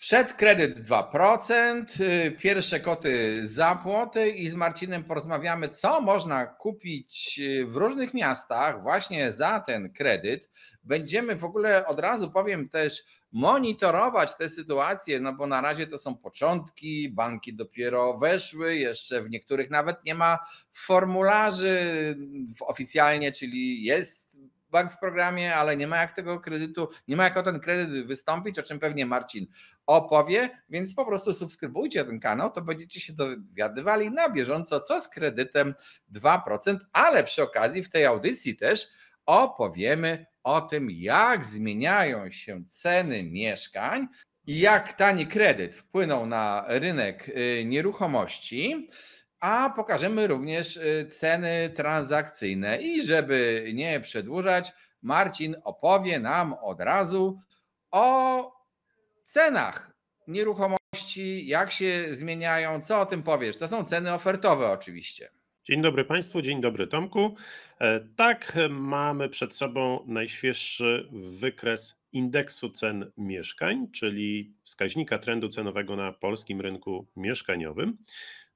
Wszedł kredyt 2%, pierwsze koty za płoty i z Marcinem porozmawiamy, co można kupić w różnych miastach właśnie za ten kredyt. Będziemy w ogóle, od razu powiem też, monitorować tę sytuację, no bo na razie to są początki, banki dopiero weszły, jeszcze w niektórych nawet nie ma formularzy oficjalnie, czyli jest bank w programie, ale nie ma jak tego kredytu, nie ma jak o ten kredyt wystąpić, o czym pewnie Marcin opowie, więc po prostu subskrybujcie ten kanał, to będziecie się dowiadywali na bieżąco, co z kredytem 2%, ale przy okazji w tej audycji też opowiemy o tym, jak zmieniają się ceny mieszkań i jak tani kredyt wpłynął na rynek nieruchomości, a pokażemy również ceny transakcyjne. I żeby nie przedłużać, Marcin opowie nam od razu o cenach nieruchomości, jak się zmieniają, co o tym powiesz? To są ceny ofertowe oczywiście. Dzień dobry Państwu, dzień dobry Tomku. Tak, mamy przed sobą najświeższy wykres indeksu cen mieszkań, czyli wskaźnika trendu cenowego na polskim rynku mieszkaniowym.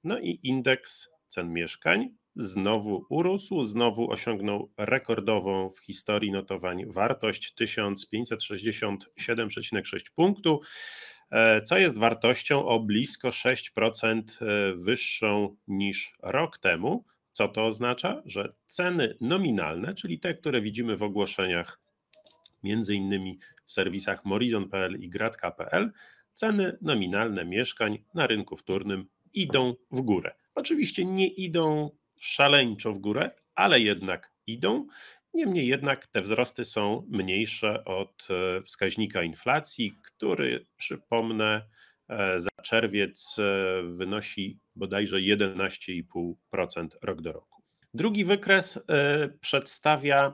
No i indeks cen mieszkań znowu urósł, znowu osiągnął rekordową w historii notowań wartość 1567,6 punktu, co jest wartością o blisko 6% wyższą niż rok temu. Co to oznacza? Że ceny nominalne, czyli te, które widzimy w ogłoszeniach, między innymi w serwisach Morizon.pl i Gratka.pl, ceny nominalne mieszkań na rynku wtórnym idą w górę. Oczywiście nie idą szaleńczo w górę, ale jednak idą. Niemniej jednak te wzrosty są mniejsze od wskaźnika inflacji, który, przypomnę, za czerwiec wynosi bodajże 11,5% rok do roku. Drugi wykres przedstawia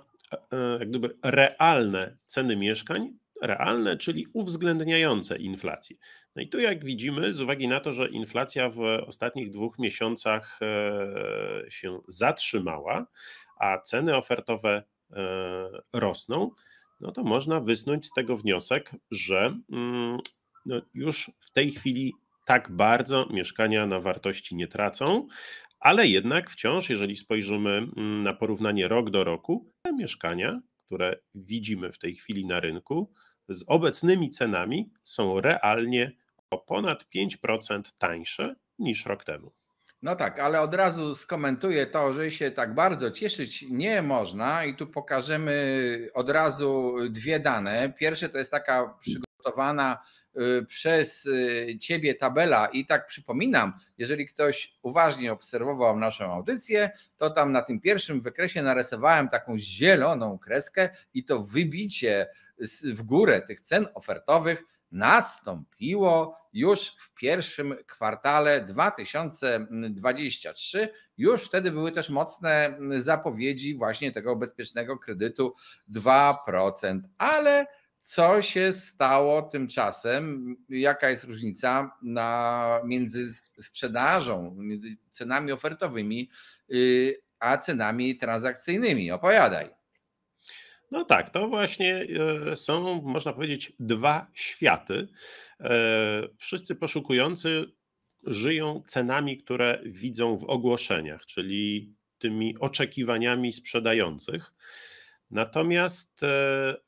jak gdyby realne ceny mieszkań, realne, czyli uwzględniające inflację. No i tu jak widzimy, z uwagi na to, że inflacja w ostatnich 2 miesiącach się zatrzymała, a ceny ofertowe rosną, no to można wysnuć z tego wniosek, że no już w tej chwili tak bardzo mieszkania na wartości nie tracą, ale jednak wciąż, jeżeli spojrzymy na porównanie rok do roku, te mieszkania, które widzimy w tej chwili na rynku, z obecnymi cenami są realnie o ponad 5% tańsze niż rok temu. No tak, ale od razu skomentuję to, że się tak bardzo cieszyć nie można i tu pokażemy od razu dwie dane. Pierwsze to jest taka przygotowana przez Ciebie tabela i tak przypominam, jeżeli ktoś uważnie obserwował naszą audycję, to tam na tym pierwszym wykresie narysowałem taką zieloną kreskę i to wybicie w górę tych cen ofertowych nastąpiło już w pierwszym kwartale 2023. Już wtedy były też mocne zapowiedzi właśnie tego bezpiecznego kredytu 2%. Ale co się stało tymczasem? Jaka jest różnica między sprzedażą, między cenami ofertowymi a cenami transakcyjnymi? Opowiadaj. No tak, to właśnie są, można powiedzieć, dwa światy. Wszyscy poszukujący żyją cenami, które widzą w ogłoszeniach, czyli tymi oczekiwaniami sprzedających. Natomiast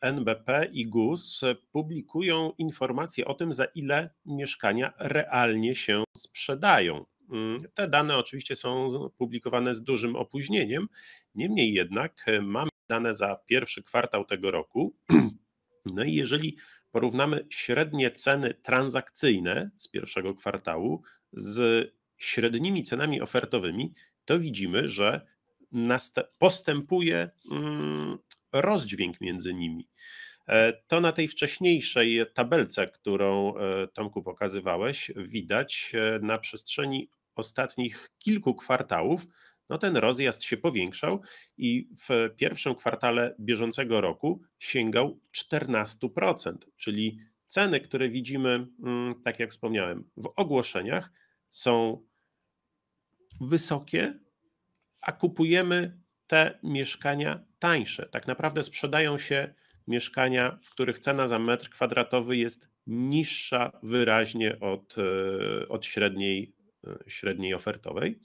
NBP i GUS publikują informacje o tym, za ile mieszkania realnie się sprzedają. Te dane oczywiście są publikowane z dużym opóźnieniem, niemniej jednak mamy dane za pierwszy kwartał tego roku. No i jeżeli porównamy średnie ceny transakcyjne z pierwszego kwartału z średnimi cenami ofertowymi, to widzimy, że postępuje rozdźwięk między nimi. To na tej wcześniejszej tabelce, którą Tomku pokazywałeś, widać na przestrzeni ostatnich kilku kwartałów, no ten rozjazd się powiększał i w pierwszym kwartale bieżącego roku sięgał 14%, czyli ceny, które widzimy, tak jak wspomniałem, w ogłoszeniach są wysokie, a kupujemy te mieszkania tańsze. Tak naprawdę sprzedają się mieszkania, w których cena za metr kwadratowy jest niższa wyraźnie od średniej ofertowej.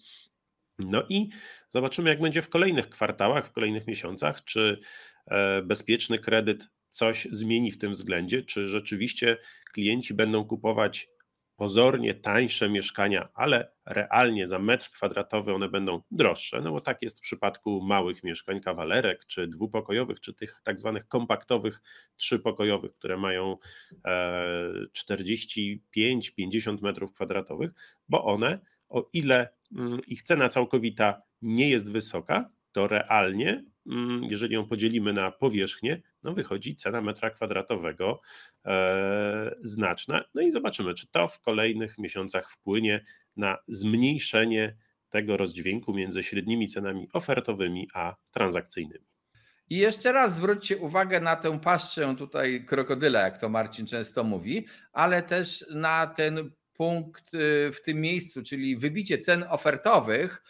No i zobaczymy, jak będzie w kolejnych kwartałach, w kolejnych miesiącach, czy bezpieczny kredyt coś zmieni w tym względzie, czy rzeczywiście klienci będą kupować pozornie tańsze mieszkania, ale realnie za metr kwadratowy one będą droższe, no bo tak jest w przypadku małych mieszkań, kawalerek, czy dwupokojowych, czy tych tak zwanych kompaktowych trzypokojowych, które mają 45-50 metrów kwadratowych, bo one, o ile ich cena całkowita nie jest wysoka, to realnie, jeżeli ją podzielimy na powierzchnię, no wychodzi cena metra kwadratowego znaczna. No i zobaczymy, czy to w kolejnych miesiącach wpłynie na zmniejszenie tego rozdźwięku między średnimi cenami ofertowymi a transakcyjnymi. I jeszcze raz zwróćcie uwagę na tę paszczę tutaj krokodyla, jak to Marcin często mówi, ale też na ten punkt w tym miejscu, czyli wybicie cen ofertowych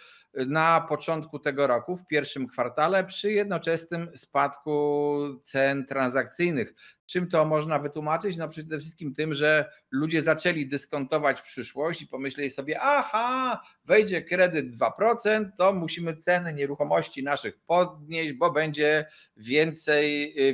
na początku tego roku, w pierwszym kwartale, przy jednoczesnym spadku cen transakcyjnych. Czym to można wytłumaczyć? No przede wszystkim tym, że ludzie zaczęli dyskontować przyszłość i pomyśleli sobie, aha, wejdzie kredyt 2%, to musimy ceny nieruchomości naszych podnieść, bo będzie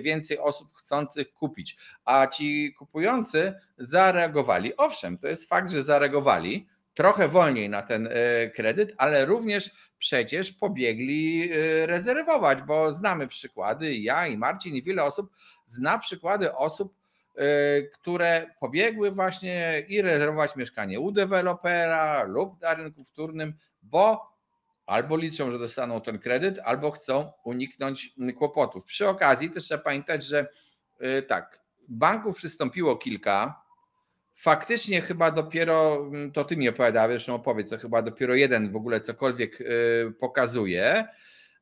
więcej osób chcących kupić. A ci kupujący zareagowali. Owszem, to jest fakt, że zareagowali trochę wolniej na ten kredyt, ale również przecież pobiegli rezerwować, bo znamy przykłady, ja i Marcin i wiele osób zna przykłady osób, które pobiegły właśnie i rezerwować mieszkanie u dewelopera lub na rynku wtórnym, bo albo liczą, że dostaną ten kredyt, albo chcą uniknąć kłopotów. Przy okazji też trzeba pamiętać, że tak, banków przystąpiło kilka. Faktycznie chyba dopiero, to ty mi opowiadałeś, zresztą opowiedz, to chyba dopiero jeden w ogóle cokolwiek pokazuje,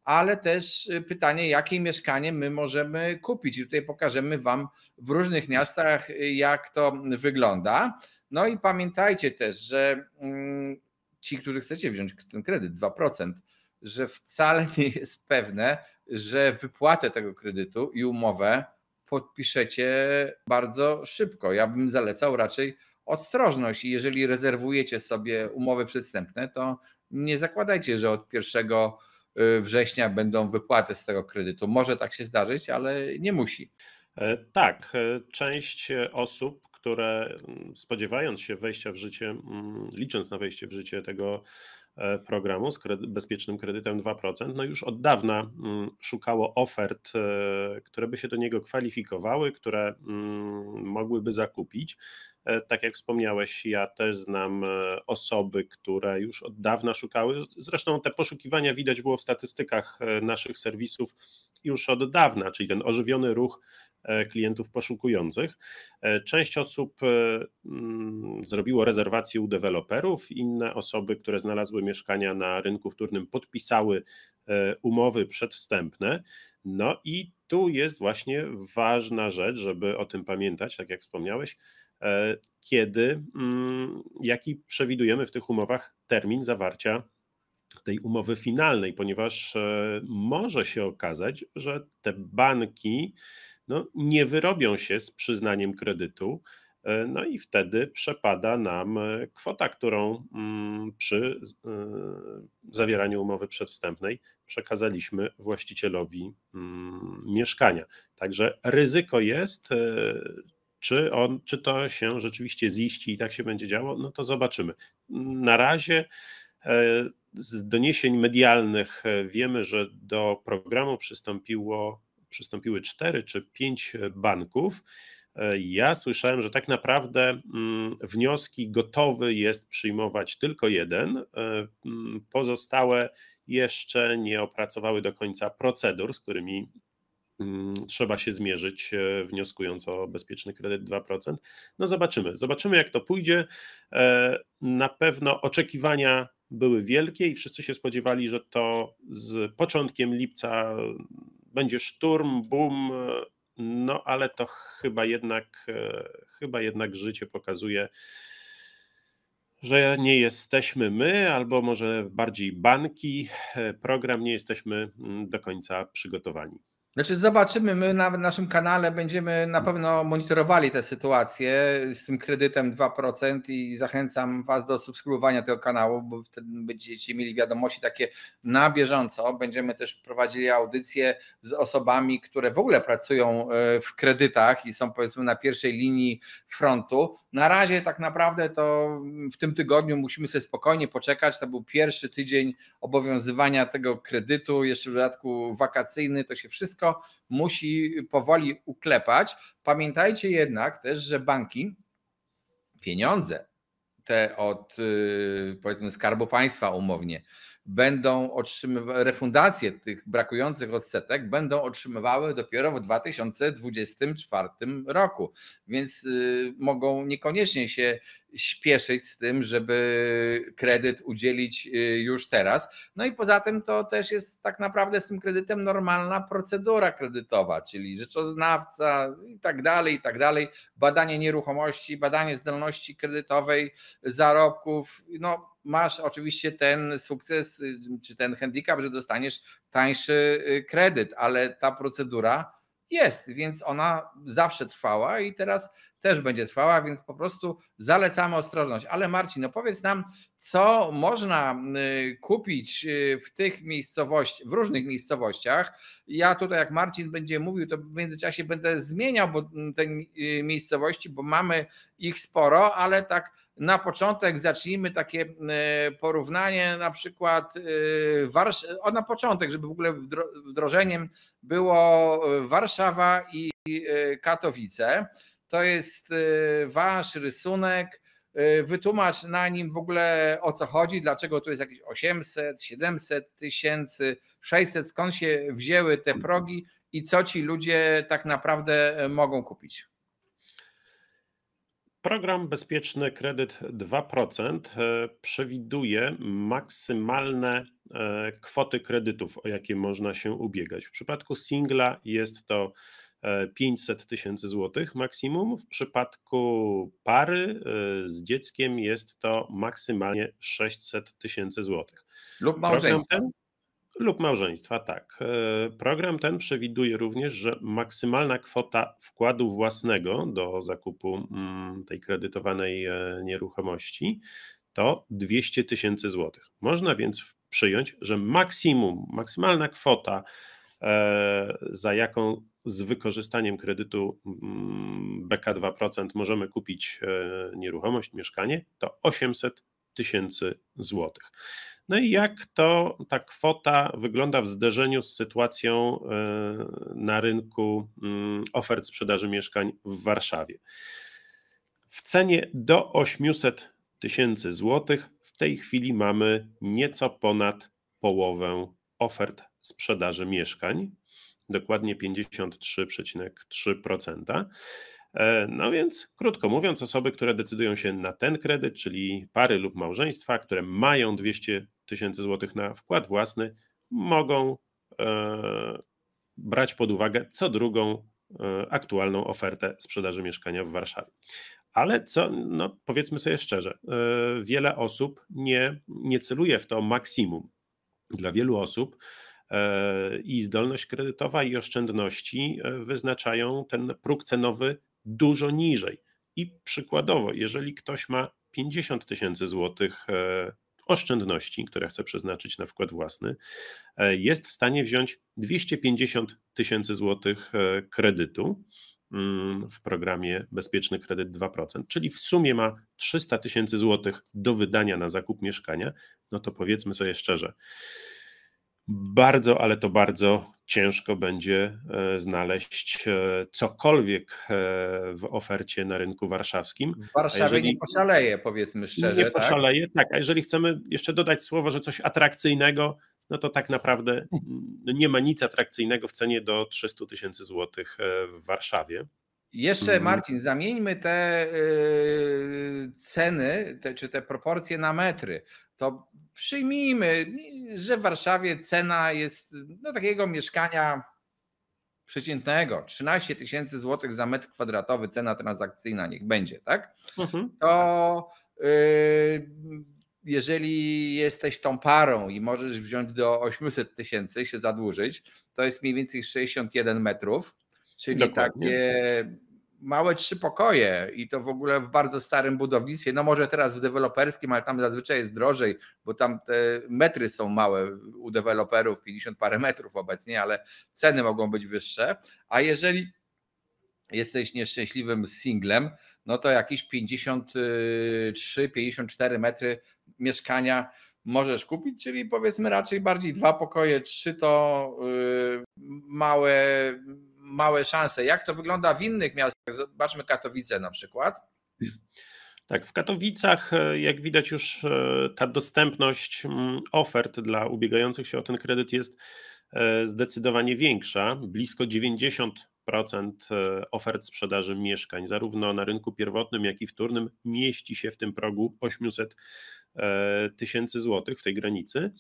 ale też pytanie, jakie mieszkanie my możemy kupić. I tutaj pokażemy wam w różnych miastach, jak to wygląda. No i pamiętajcie też, że ci, którzy chcecie wziąć ten kredyt 2%, że wcale nie jest pewne, że wypłatę tego kredytu i umowę podpiszecie bardzo szybko. Ja bym zalecał raczej ostrożność i jeżeli rezerwujecie sobie umowy przedwstępne, to nie zakładajcie, że od 1 września będą wypłaty z tego kredytu. Może tak się zdarzyć, ale nie musi. Tak, część osób, które spodziewając się wejścia w życie, licząc na wejście w życie tego programu z bezpiecznym kredytem 2%, no już od dawna szukało ofert, które by się do niego kwalifikowały, które mogłyby zakupić. Tak jak wspomniałeś, ja też znam osoby, które już od dawna szukały. Zresztą te poszukiwania widać było w statystykach naszych serwisów już od dawna, czyli ten ożywiony ruch klientów poszukujących. Część osób zrobiło rezerwacje u deweloperów, inne osoby, które znalazły mieszkania na rynku wtórnym, podpisały umowy przedwstępne. No i tu jest właśnie ważna rzecz, żeby o tym pamiętać, tak jak wspomniałeś, jaki przewidujemy w tych umowach termin zawarcia tej umowy finalnej, ponieważ może się okazać, że te banki nie wyrobią się z przyznaniem kredytu, no i wtedy przepada nam kwota, którą przy zawieraniu umowy przedwstępnej przekazaliśmy właścicielowi mieszkania. Także ryzyko jest. Czy to się rzeczywiście ziści i tak się będzie działo? No to zobaczymy. Na razie z doniesień medialnych wiemy, że do programu przystąpiły 4 czy 5 banków. Ja słyszałem, że tak naprawdę wnioski gotowy jest przyjmować tylko jeden. Pozostałe jeszcze nie opracowały do końca procedur, z którymi trzeba się zmierzyć, wnioskując o bezpieczny kredyt 2%. No zobaczymy jak to pójdzie. Na pewno oczekiwania były wielkie i wszyscy się spodziewali, że to z początkiem lipca będzie szturm, boom, no ale to chyba jednak życie pokazuje, że nie jesteśmy my, albo może bardziej banki, program, nie jesteśmy do końca przygotowani. Znaczy zobaczymy, my na naszym kanale będziemy na pewno monitorowali tę sytuację z tym kredytem 2% i zachęcam Was do subskrybowania tego kanału, bo wtedy będziecie mieli wiadomości takie na bieżąco. Będziemy też prowadzili audycje z osobami, które w ogóle pracują w kredytach i są powiedzmy na pierwszej linii frontu. Na razie tak naprawdę to w tym tygodniu musimy sobie spokojnie poczekać. To był pierwszy tydzień obowiązywania tego kredytu, jeszcze w dodatku wakacyjny, to się wszystko musi powoli uklepać. Pamiętajcie jednak też, że banki pieniądze te od powiedzmy Skarbu Państwa umownie będą otrzymywały, refundacje tych brakujących odsetek będą otrzymywały dopiero w 2024 roku, więc mogą niekoniecznie się śpieszyć z tym, żeby kredyt udzielić już teraz. No i poza tym to też jest tak naprawdę z tym kredytem normalna procedura kredytowa, czyli rzeczoznawca i tak dalej, badanie nieruchomości, badanie zdolności kredytowej, zarobków, no masz oczywiście ten sukces czy ten handicap, że dostaniesz tańszy kredyt, ale ta procedura jest, więc ona zawsze trwała i teraz też będzie trwała, więc po prostu zalecamy ostrożność. Ale Marcin, no powiedz nam, co można kupić w tych miejscowościach, w różnych miejscowościach. Ja tutaj, jak Marcin będzie mówił, to w międzyczasie będę zmieniał te miejscowości, bo mamy ich sporo, ale tak na początek zacznijmy takie porównanie, na przykład na początek, żeby w ogóle wdrożeniem było Warszawa i Katowice. To jest wasz rysunek. Wytłumacz na nim w ogóle, o co chodzi, dlaczego tu jest jakieś 800, 700 tysięcy, 600, skąd się wzięły te progi i co ci ludzie tak naprawdę mogą kupić. Program Bezpieczny Kredyt 2% przewiduje maksymalne kwoty kredytów, o jakie można się ubiegać. W przypadku singla jest to 500 tysięcy złotych maksimum. W przypadku pary z dzieckiem jest to maksymalnie 600 tysięcy złotych. Lub małżeństwa. Lub małżeństwa, tak. Program ten przewiduje również, że maksymalna kwota wkładu własnego do zakupu tej kredytowanej nieruchomości to 200 tysięcy złotych. Można więc przyjąć, że maksymalna kwota, za jaką z wykorzystaniem kredytu BK 2% możemy kupić nieruchomość, mieszkanie, to 800 tysięcy złotych. No i jak ta kwota wygląda w zderzeniu z sytuacją na rynku ofert sprzedaży mieszkań w Warszawie? W cenie do 800 tysięcy złotych w tej chwili mamy nieco ponad połowę ofert sprzedaży mieszkań, dokładnie 53,3%. No więc, krótko mówiąc, osoby, które decydują się na ten kredyt, czyli pary lub małżeństwa, które mają 200 tysięcy złotych na wkład własny, mogą brać pod uwagę co drugą aktualną ofertę sprzedaży mieszkania w Warszawie. Ale no powiedzmy sobie szczerze, wiele osób nie celuje w to maksimum. Dla wielu osób i zdolność kredytowa, i oszczędności wyznaczają ten próg cenowy dużo niżej. I przykładowo, jeżeli ktoś ma 50 tysięcy złotych oszczędności, które chce przeznaczyć na wkład własny, jest w stanie wziąć 250 tysięcy złotych kredytu w programie Bezpieczny Kredyt 2%, czyli w sumie ma 300 tysięcy złotych do wydania na zakup mieszkania, no to powiedzmy sobie szczerze, bardzo, ale to bardzo ciężko będzie znaleźć cokolwiek w ofercie na rynku warszawskim. W Warszawie nie poszaleje, powiedzmy szczerze. Nie poszaleje, tak. A jeżeli chcemy jeszcze dodać słowo, że coś atrakcyjnego, no to tak naprawdę nie ma nic atrakcyjnego w cenie do 300 tysięcy złotych w Warszawie. Jeszcze Marcin, zamieńmy te ceny, czy te proporcje na metry. To przyjmijmy, że w Warszawie cena jest takiego mieszkania przeciętnego 13 tysięcy złotych za metr kwadratowy, cena transakcyjna niech będzie, tak? To jeżeli jesteś tą parą i możesz wziąć do 800 000 się zadłużyć, to jest mniej więcej 61 metrów, czyli Dokładnie. takie małe 3 pokoje i to w ogóle w bardzo starym budownictwie, no może teraz w deweloperskim, ale tam zazwyczaj jest drożej, bo tam te metry są małe u deweloperów, 50 parę metrów obecnie, ale ceny mogą być wyższe, a jeżeli jesteś nieszczęśliwym singlem, no to jakieś 53-54 metry mieszkania możesz kupić, czyli powiedzmy raczej bardziej 2 pokoje, 3 to małe szanse. Jak to wygląda w innych miastach? Zobaczmy Katowice na przykład. Tak, w Katowicach, jak widać, już ta dostępność ofert dla ubiegających się o ten kredyt jest zdecydowanie większa. Blisko 90% ofert sprzedaży mieszkań, zarówno na rynku pierwotnym, jak i wtórnym, mieści się w tym progu 800 000 złotych, w tej granicy.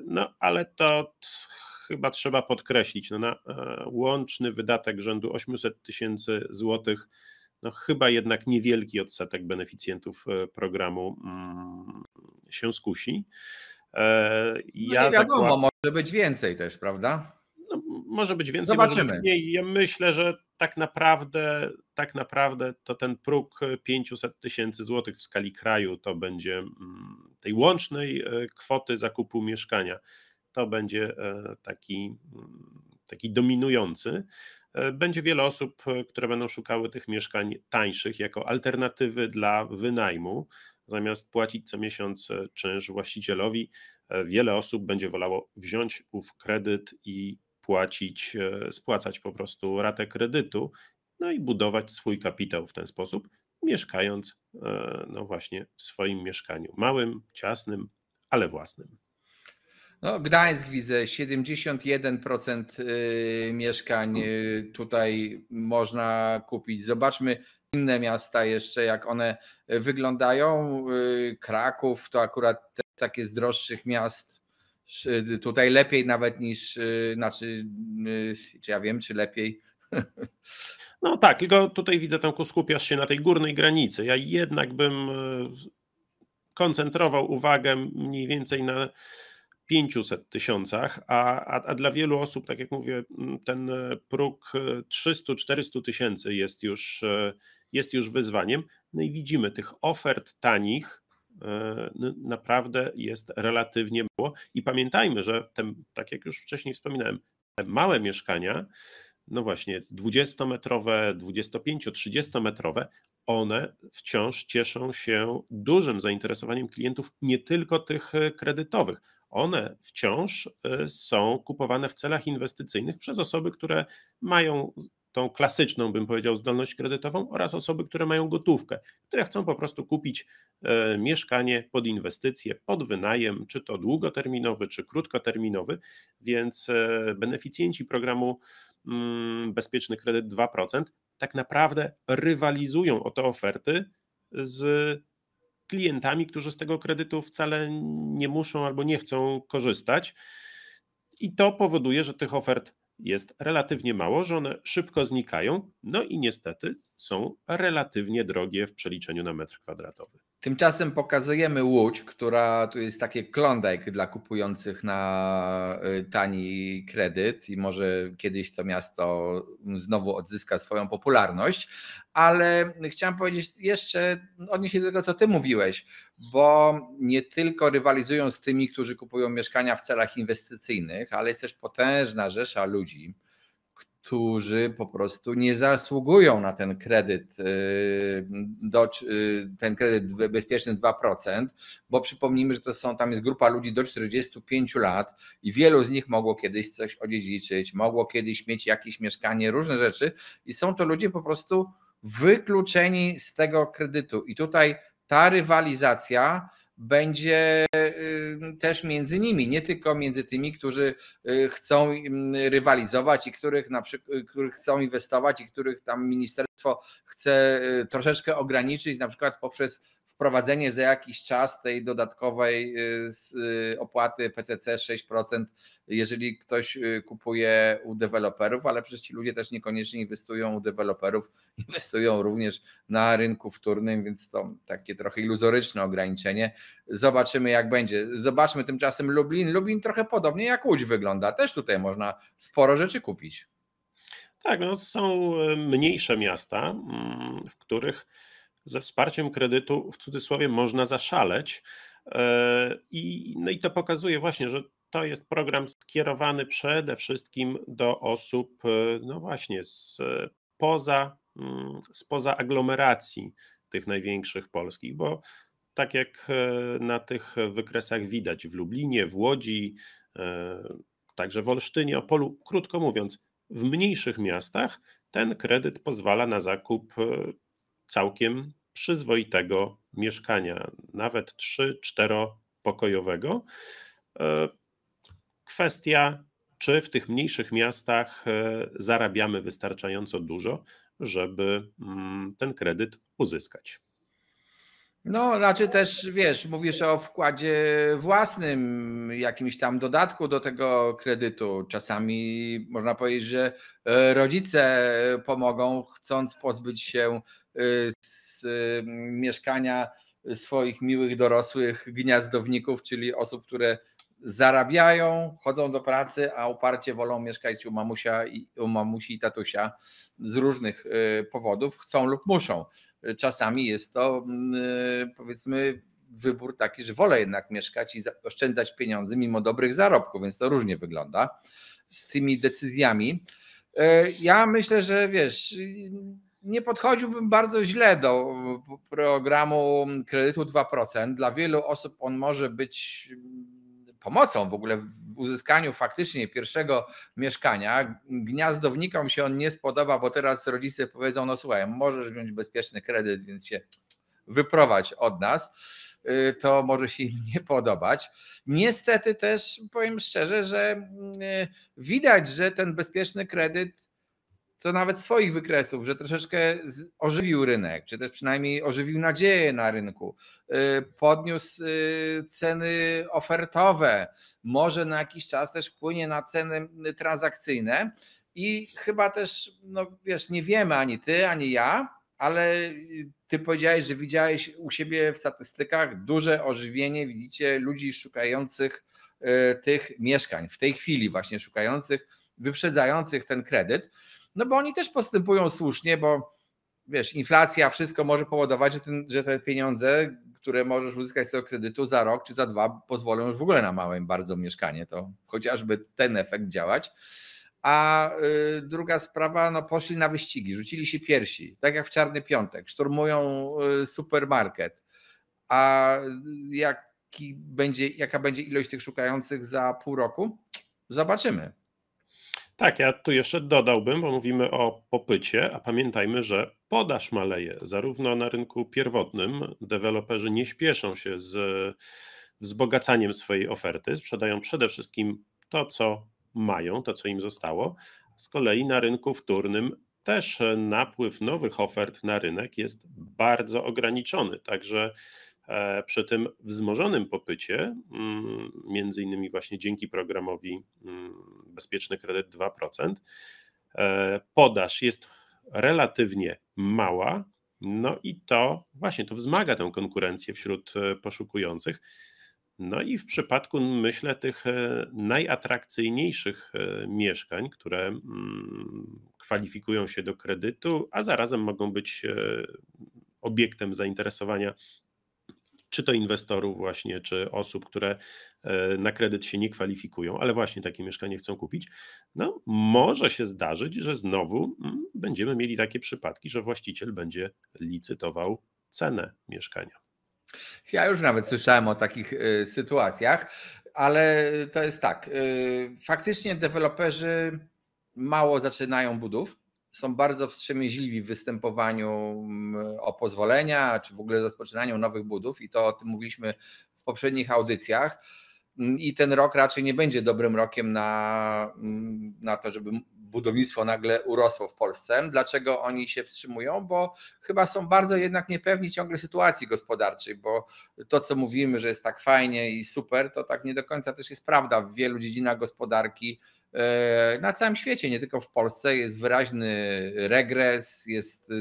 No ale to chyba trzeba podkreślić, no, na łączny wydatek rzędu 800 000 złotych, no chyba jednak niewielki odsetek beneficjentów programu się skusi. No nie wiadomo, może być więcej też, prawda? No, może być więcej, Zobaczymy. może być mniej. Ja myślę, że tak naprawdę to ten próg 500 000 złotych w skali kraju to będzie tej łącznej kwoty zakupu mieszkania. To będzie taki dominujący. Będzie wiele osób, które będą szukały tych mieszkań tańszych jako alternatywy dla wynajmu. Zamiast płacić co miesiąc czynsz właścicielowi, wiele osób będzie wolało wziąć ów kredyt i spłacać po prostu ratę kredytu, no i budować swój kapitał w ten sposób, mieszkając no właśnie w swoim mieszkaniu. Małym, ciasnym, ale własnym. No, Gdańsk widzę, 71% mieszkań tutaj można kupić. Zobaczmy inne miasta jeszcze, jak one wyglądają. Kraków to akurat takie z droższych miast. Tutaj lepiej nawet niż, znaczy, czy ja wiem, czy lepiej. No tak, tylko tutaj widzę, tam skupiasz się na tej górnej granicy. Ja jednak bym koncentrował uwagę mniej więcej na 500 000, a dla wielu osób, tak jak mówię, ten próg 300-400 tysięcy jest już wyzwaniem. No i widzimy, tych ofert tanich naprawdę jest relatywnie mało. I pamiętajmy, że tak jak już wcześniej wspominałem, te małe mieszkania, no właśnie 20-metrowe, 25-30-metrowe, one wciąż cieszą się dużym zainteresowaniem klientów, nie tylko tych kredytowych. One wciąż są kupowane w celach inwestycyjnych przez osoby, które mają tą klasyczną, bym powiedział, zdolność kredytową oraz osoby, które mają gotówkę, które chcą po prostu kupić mieszkanie pod inwestycje, pod wynajem, czy to długoterminowy, czy krótkoterminowy, więc beneficjenci programu Bezpieczny Kredyt 2% tak naprawdę rywalizują o te oferty z klientami, którzy z tego kredytu wcale nie muszą albo nie chcą korzystać. I to powoduje, że tych ofert jest relatywnie mało, że one szybko znikają, no i niestety są relatywnie drogie w przeliczeniu na metr kwadratowy. Tymczasem pokazujemy Łódź, która tu jest takie klondajk dla kupujących na tani kredyt i może kiedyś to miasto znowu odzyska swoją popularność, ale chciałem powiedzieć jeszcze, odnieść się do tego, co ty mówiłeś, bo nie tylko rywalizują z tymi, którzy kupują mieszkania w celach inwestycyjnych, ale jest też potężna rzesza ludzi, którzy po prostu nie zasługują na ten kredyt, bezpieczny 2%, bo przypomnijmy, że tam jest grupa ludzi do 45 lat i wielu z nich mogło kiedyś coś odziedziczyć, mogło kiedyś mieć jakieś mieszkanie, różne rzeczy i są to ludzie po prostu wykluczeni z tego kredytu i tutaj ta rywalizacja będzie też między nimi, nie tylko między tymi, którzy chcą rywalizować i których chcą inwestować i których tam ministerstwo chce troszeczkę ograniczyć, na przykład poprzez wprowadzenie za jakiś czas tej dodatkowej opłaty PCC 6%, jeżeli ktoś kupuje u deweloperów, ale przecież ci ludzie też niekoniecznie inwestują u deweloperów, inwestują również na rynku wtórnym, więc to takie trochę iluzoryczne ograniczenie. Zobaczymy, jak będzie. Zobaczmy tymczasem Lublin. Lublin trochę podobnie jak Łódź wygląda. Też tutaj można sporo rzeczy kupić. Tak, no są mniejsze miasta, w których ze wsparciem kredytu w cudzysłowie można zaszaleć. No i to pokazuje właśnie, że to jest program skierowany przede wszystkim do osób, no właśnie, spoza aglomeracji tych największych polskich, bo tak jak na tych wykresach widać w Lublinie, w Łodzi, także w Olsztynie, Opolu, krótko mówiąc, w mniejszych miastach ten kredyt pozwala na zakup całkiem przyzwoitego mieszkania, nawet 3-4 pokojowego. Kwestia, czy w tych mniejszych miastach zarabiamy wystarczająco dużo, żeby ten kredyt uzyskać. No, znaczy też, wiesz, mówisz o wkładzie własnym, jakimś tam dodatku do tego kredytu. Czasami można powiedzieć, że rodzice pomogą, chcąc pozbyć się z mieszkania swoich miłych dorosłych gniazdowników, czyli osób, które zarabiają, chodzą do pracy, a uparcie wolą mieszkać u mamusi i tatusia z różnych powodów, chcą lub muszą. Czasami jest to, powiedzmy, wybór taki, że wolę jednak mieszkać i oszczędzać pieniądze mimo dobrych zarobków, więc to różnie wygląda z tymi decyzjami. Ja myślę, że wiesz, nie podchodziłbym bardzo źle do programu kredytu 2%. Dla wielu osób on może być pomocą w ogóle w uzyskaniu faktycznie pierwszego mieszkania. Gniazdownikom się on nie spodoba, bo teraz rodzice powiedzą, no słuchaj, możesz wziąć bezpieczny kredyt, więc się wyprowadź od nas. To może się im nie podobać. Niestety też powiem szczerze, że widać, że ten bezpieczny kredyt to nawet swoich wykresów, że troszeczkę ożywił rynek, czy też przynajmniej ożywił nadzieję na rynku, podniósł ceny ofertowe, może na jakiś czas też wpłynie na ceny transakcyjne i chyba też, no wiesz, nie wiemy ani ty, ani ja, ale ty powiedziałeś, że widziałeś u siebie w statystykach duże ożywienie, widzicie ludzi szukających tych mieszkań, w tej chwili właśnie szukających, wyprzedzających ten kredyt. No bo oni też postępują słusznie, bo wiesz, inflacja wszystko może powodować, że te pieniądze, które możesz uzyskać z tego kredytu za rok czy za 2 pozwolą już w ogóle na małe bardzo mieszkanie. To chociażby ten efekt działać. A druga sprawa, no poszli na wyścigi, rzucili się piersi, tak jak w Czarny Piątek, szturmują supermarket. A jaka będzie ilość tych szukających za pół roku? Zobaczymy. Tak, ja tu jeszcze dodałbym, bo mówimy o popycie, a pamiętajmy, że podaż maleje zarówno na rynku pierwotnym. Deweloperzy nie śpieszą się z wzbogacaniem swojej oferty, sprzedają przede wszystkim to, co mają, to, co im zostało. Z kolei na rynku wtórnym też napływ nowych ofert na rynek jest bardzo ograniczony, także przy tym wzmożonym popycie, między innymi właśnie dzięki programowi Bezpieczny Kredyt 2%, podaż jest relatywnie mała, no i to właśnie to wzmaga tę konkurencję wśród poszukujących. No i w przypadku, myślę, tych najatrakcyjniejszych mieszkań, które kwalifikują się do kredytu, a zarazem mogą być obiektem zainteresowania czy to inwestorów właśnie, czy osób, które na kredyt się nie kwalifikują, ale właśnie takie mieszkanie chcą kupić, no może się zdarzyć, że znowu będziemy mieli takie przypadki, że właściciel będzie licytował cenę mieszkania. Ja już nawet słyszałem o takich sytuacjach, ale to jest tak, faktycznie deweloperzy mało zaczynają budów, są bardzo wstrzemięźliwi w występowaniu o pozwolenia, czy w ogóle rozpoczynaniu nowych budów i to o tym mówiliśmy w poprzednich audycjach i ten rok raczej nie będzie dobrym rokiem na to, żeby budownictwo nagle urosło w Polsce. Dlaczego oni się wstrzymują? Bo chyba są bardzo jednak niepewni ciągle sytuacji gospodarczej, bo to, co mówimy, że jest tak fajnie i super, to tak nie do końca też jest prawda. W wielu dziedzinach gospodarki na całym świecie, nie tylko w Polsce, jest wyraźny regres, jest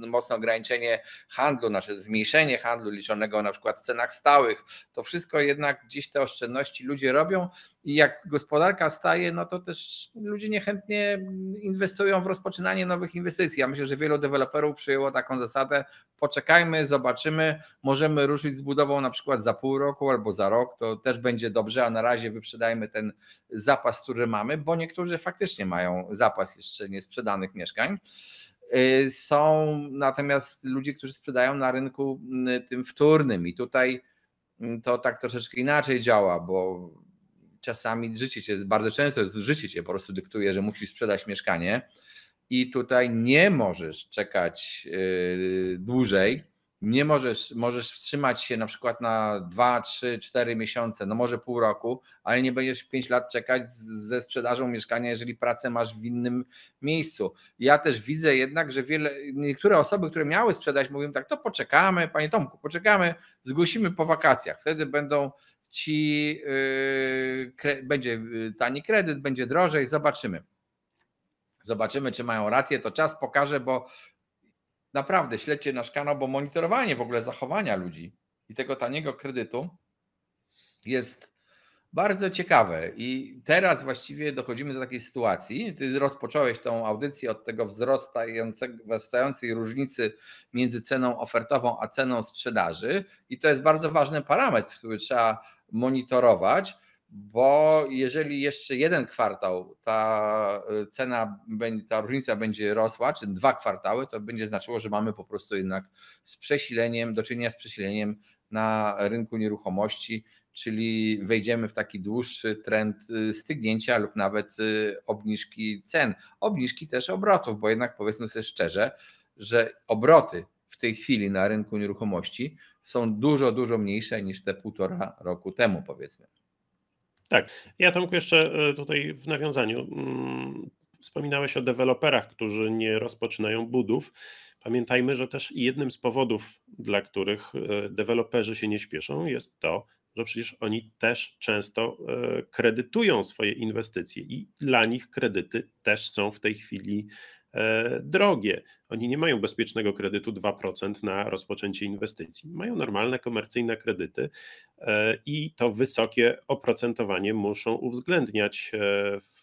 mocne ograniczenie handlu, znaczy zmniejszenie handlu liczonego na przykład w cenach stałych. To wszystko jednak gdzieś te oszczędności ludzie robią i jak gospodarka staje, no to też ludzie niechętnie inwestują w rozpoczynanie nowych inwestycji. Ja myślę, że wielu deweloperów przyjęło taką zasadę, poczekajmy, zobaczymy, możemy ruszyć z budową na przykład za pół roku albo za rok, to też będzie dobrze, a na razie wyprzedajmy ten zapas, który mamy, bo niektórzy faktycznie mają zapas jeszcze niesprzedanych mieszkań. Są natomiast ludzie, którzy sprzedają na rynku tym wtórnym i tutaj to tak troszeczkę inaczej działa, bo czasami życie cię, bardzo często życie cię po prostu dyktuje, że musisz sprzedać mieszkanie i tutaj nie możesz czekać dłużej, nie możesz wstrzymać się na przykład na 2, 3, 4 miesiące, no może pół roku, ale nie będziesz 5 lat czekać ze sprzedażą mieszkania, jeżeli pracę masz w innym miejscu. Ja też widzę jednak, że niektóre osoby, które miały sprzedać, mówią tak, to poczekamy, panie Tomku, poczekamy, zgłosimy po wakacjach, wtedy będzie tani kredyt, będzie drożej, zobaczymy. Zobaczymy, czy mają rację, to czas pokaże, bo naprawdę śledźcie nasz kanał, bo monitorowanie w ogóle zachowania ludzi i tego taniego kredytu jest bardzo ciekawe. I teraz właściwie dochodzimy do takiej sytuacji. Ty rozpocząłeś tą audycję od tego wzrastającej różnicy między ceną ofertową a ceną sprzedaży. I to jest bardzo ważny parametr, który trzeba monitorować, bo jeżeli jeszcze jeden kwartał ta cena, ta różnica będzie rosła, czy 2 kwartały, to będzie znaczyło, że mamy po prostu jednak do czynienia z przesileniem na rynku nieruchomości, czyli wejdziemy w taki dłuższy trend stygnięcia lub nawet obniżki cen, obniżki też obrotów, bo jednak powiedzmy sobie szczerze, że obroty w tej chwili na rynku nieruchomości są dużo, dużo mniejsze niż te 1,5 roku temu, powiedzmy. Tak, ja Tomku jeszcze tutaj w nawiązaniu wspominałeś o deweloperach, którzy nie rozpoczynają budów. Pamiętajmy, że też jednym z powodów, dla których deweloperzy się nie śpieszą, jest to, że przecież oni też często kredytują swoje inwestycje i dla nich kredyty też są w tej chwili drogie. Oni nie mają bezpiecznego kredytu 2% na rozpoczęcie inwestycji. Mają normalne komercyjne kredyty i to wysokie oprocentowanie muszą uwzględniać w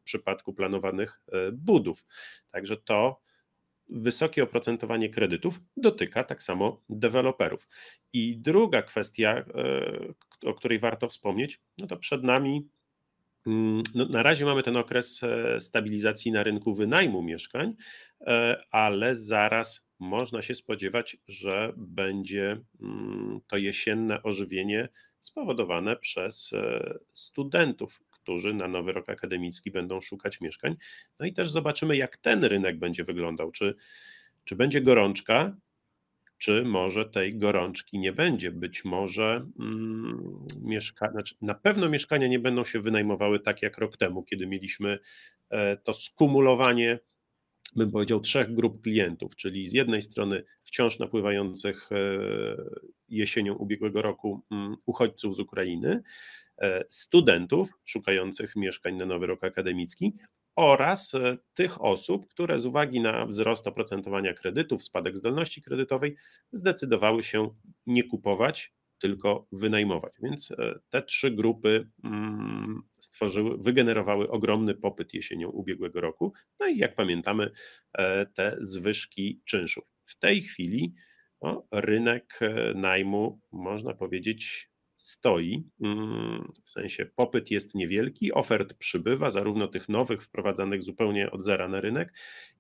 przypadku planowanych budów. Także to wysokie oprocentowanie kredytów dotyka tak samo deweloperów. I druga kwestia, o której warto wspomnieć, no to przed nami no, na razie mamy ten okres stabilizacji na rynku wynajmu mieszkań, ale zaraz można się spodziewać, że będzie to jesienne ożywienie spowodowane przez studentów, którzy na nowy rok akademicki będą szukać mieszkań. No i też zobaczymy, jak ten rynek będzie wyglądał. Czy będzie gorączka, czy może tej gorączki nie będzie. Być może na pewno mieszkania nie będą się wynajmowały tak jak rok temu, kiedy mieliśmy to skumulowanie, bym powiedział, 3 grup klientów, czyli z jednej strony wciąż napływających jesienią ubiegłego roku uchodźców z Ukrainy, studentów szukających mieszkań na nowy rok akademicki oraz tych osób, które z uwagi na wzrost oprocentowania kredytów, spadek zdolności kredytowej zdecydowały się nie kupować, tylko wynajmować. Więc te 3 grupy wygenerowały ogromny popyt jesienią ubiegłego roku. No i jak pamiętamy, te zwyżki czynszów. W tej chwili rynek najmu, można powiedzieć, stoi, w sensie popyt jest niewielki, ofert przybywa, zarówno tych nowych wprowadzanych zupełnie od zera na rynek,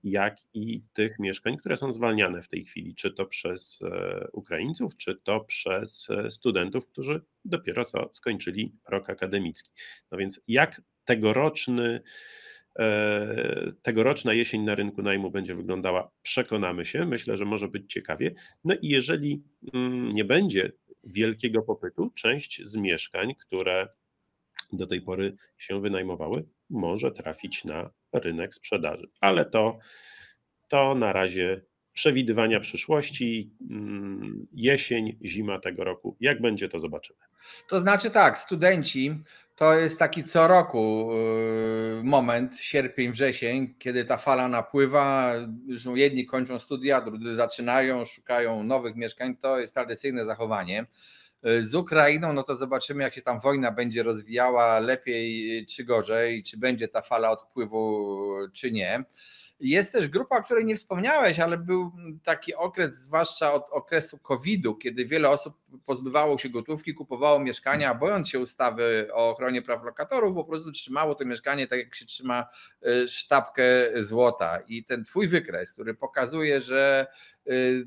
jak i tych mieszkań, które są zwalniane w tej chwili, czy to przez Ukraińców, czy to przez studentów, którzy dopiero co skończyli rok akademicki. No więc jak tegoroczna jesień na rynku najmu będzie wyglądała, przekonamy się. Myślę, że może być ciekawie. No i jeżeli nie będzie wielkiego popytu, część z mieszkań, które do tej pory się wynajmowały, może trafić na rynek sprzedaży. Ale to na razie przewidywania przyszłości, jesień, zima tego roku. Jak będzie, to zobaczymy. To znaczy tak, studenci to jest taki co roku moment, sierpień, wrzesień, kiedy ta fala napływa, już jedni kończą studia, drudzy zaczynają, szukają nowych mieszkań, to jest tradycyjne zachowanie. Z Ukrainą, no to zobaczymy, jak się tam wojna będzie rozwijała, lepiej czy gorzej, czy będzie ta fala odpływu, czy nie. Jest też grupa, o której nie wspomniałeś, ale był taki okres, zwłaszcza od okresu COVID-u, kiedy wiele osób pozbywało się gotówki, kupowało mieszkania, bojąc się ustawy o ochronie praw lokatorów, po prostu trzymało to mieszkanie tak, jak się trzyma sztabkę złota. I ten twój wykres, który pokazuje, że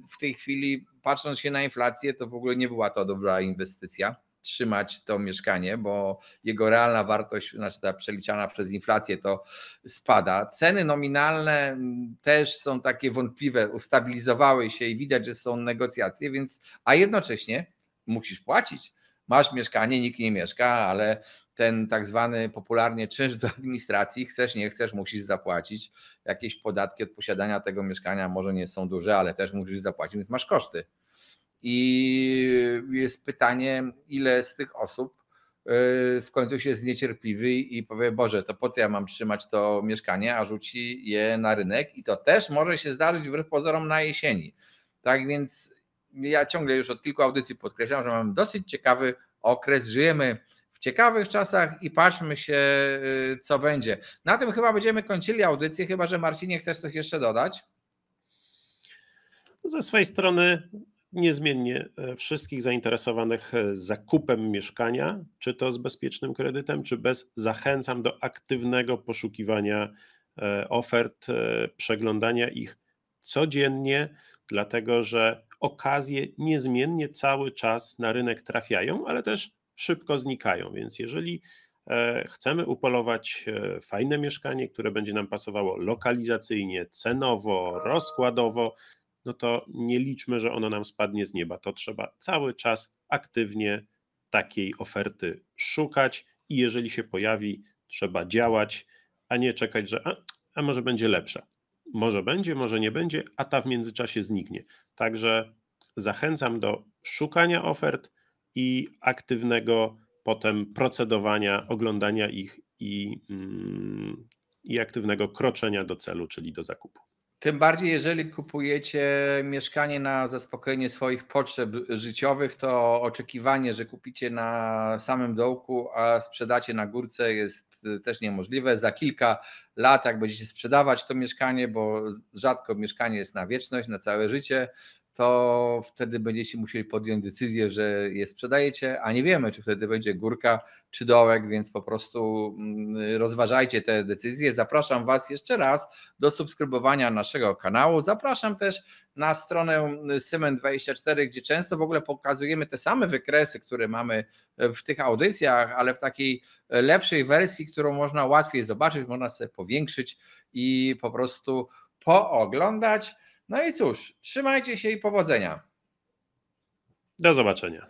w tej chwili, patrząc się na inflację, to w ogóle nie była to dobra inwestycja trzymać to mieszkanie, bo jego realna wartość, znaczy ta przeliczana przez inflację, to spada. Ceny nominalne też są takie wątpliwe, ustabilizowały się i widać, że są negocjacje, więc a jednocześnie musisz płacić. Masz mieszkanie, nikt nie mieszka, ale ten tak zwany popularnie czynsz do administracji, chcesz, nie chcesz, musisz zapłacić. Jakieś podatki od posiadania tego mieszkania może nie są duże, ale też musisz zapłacić, więc masz koszty. I jest pytanie, ile z tych osób w końcu się zniecierpliwi i powie, Boże, to po co ja mam trzymać to mieszkanie, a rzuci je na rynek i to też może się zdarzyć wbrew pozorom na jesieni. Tak więc ja ciągle już od kilku audycji podkreślam, że mamy dosyć ciekawy okres, żyjemy w ciekawych czasach i patrzmy się, co będzie. Na tym chyba będziemy kończyli audycję, chyba że Marcinie chcesz coś jeszcze dodać? Ze swojej strony niezmiennie wszystkich zainteresowanych zakupem mieszkania, czy to z bezpiecznym kredytem, czy bez, zachęcam do aktywnego poszukiwania ofert, przeglądania ich codziennie, dlatego że okazje niezmiennie cały czas na rynek trafiają, ale też szybko znikają. Więc jeżeli chcemy upolować fajne mieszkanie, które będzie nam pasowało lokalizacyjnie, cenowo, rozkładowo, no to nie liczmy, że ono nam spadnie z nieba. To trzeba cały czas aktywnie takiej oferty szukać i jeżeli się pojawi, trzeba działać, a nie czekać, że a może będzie lepsza. Może będzie, może nie będzie, a ta w międzyczasie zniknie. Także zachęcam do szukania ofert i aktywnego potem procedowania, oglądania ich i aktywnego kroczenia do celu, czyli do zakupu. Tym bardziej, jeżeli kupujecie mieszkanie na zaspokojenie swoich potrzeb życiowych, to oczekiwanie, że kupicie na samym dołku, a sprzedacie na górce, jest też niemożliwe. Za kilka lat, jak będziecie sprzedawać to mieszkanie, bo rzadko mieszkanie jest na wieczność, na całe życie, to wtedy będziecie musieli podjąć decyzję, że je sprzedajecie, a nie wiemy, czy wtedy będzie górka, czy dołek, więc po prostu rozważajcie te decyzje. Zapraszam Was jeszcze raz do subskrybowania naszego kanału. Zapraszam też na stronę Symen24, gdzie często w ogóle pokazujemy te same wykresy, które mamy w tych audycjach, ale w takiej lepszej wersji, którą można łatwiej zobaczyć, można sobie powiększyć i po prostu pooglądać. No i cóż, trzymajcie się i powodzenia. Do zobaczenia.